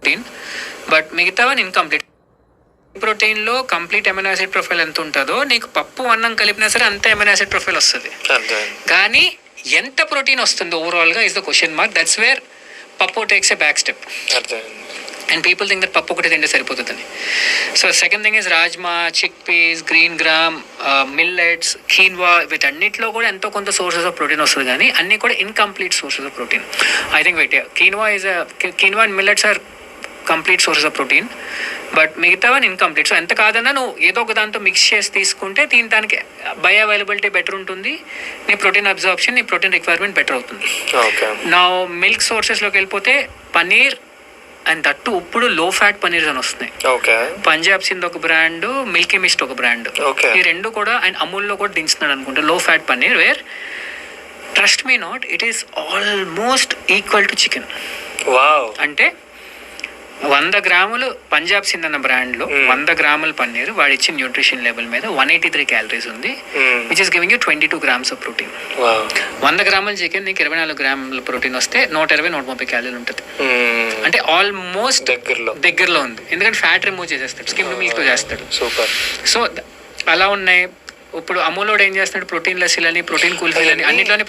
Protein, but మిగతావని incomplete. ప్రోటీన్లో complete amino acid profile ఎంత ఉంటుందో నీకు పప్పు అన్నం కలిపినా సరే అంతే అమైనో యాసిడ్ ప్రొఫైల్ వస్తుంది. కానీ ఎంత ప్రోటీన్ వస్తుందో ఓవరాల్గా is the question mark. That's where pappu takes a back step. And people think that pappu ఒకటి తింటే సరిపోతుందని. So second thing is rajma, chick peas, green gram, millets, quinoa, వీటన్నిటిలో కూడా ఎంతో కొంత సోర్సెస్ ఆఫ్ ప్రోటీన్ వస్తుంది. కానీ అన్నీ కూడా incomplete sources of protein. I think wait quinoa and millets are complete sources of protein, but మిగతావని ఇన్కంప్లీట్. సో ఎంత కాదన్నా నువ్వు ఏదో ఒక దాంతో మిక్స్ చేసి తీసుకుంటే దానికి బయో అవైలబిలిటీ బెటర్ ఉంటుంది, నీ ప్రోటీన్ అబ్జార్ప్షన్, నీ ప్రోటీన్ రిక్వైర్మెంట్ బెటర్ అవుతుంది. నా మిల్క్ సోర్సెస్లోకి వెళ్ళిపోతే పనీర్ అండ్ దట్టు ఇప్పుడు లో ఫ్యాట్ పనీర్స్ అని వస్తున్నాయి. పంజాబ్ సింధ్ ఒక బ్రాండ్, మిల్కీ మిస్ట్ ఒక బ్రాండ్, ఈ రెండు కూడా అండ్ అమూల్లో కూడా దించుతున్నాడు అనుకుంటా low fat paneer, where trust me not it is almost equal to chicken. అంటే 100 గ్రాములు పంజాబ్ సింధ్ అన్న బ్రాండ్లో 100 గ్రాముల పన్నీర్ వాడు ఇచ్చిన న్యూట్రిషన్ లెవెల్ మీద 183 క్యాలరీస్ ఉంది, which is giving you 22 grams of protein. 100 గ్రాముల చికెన్ నీకు 24 గ్రాముల ప్రోటీన్ వస్తే 120-130 క్యాలరీలు ఉంటుంది. అంటే ఆల్మోస్ట్ దగ్గరలో ఉంది, ఎందుకంటే ఫ్యాట్ రిమూవ్ చేసేస్తాడు, స్కిమ్ మిల్క్ చేస్తాడు. సో అలా ఉన్నాయి. ఇప్పుడు అమూలోడు ఏం చేస్తున్నాడు, ప్రోటీన్ లస్సీలని, ప్రోటీన్ కుల్ఫీలని, అన్నిట్లోని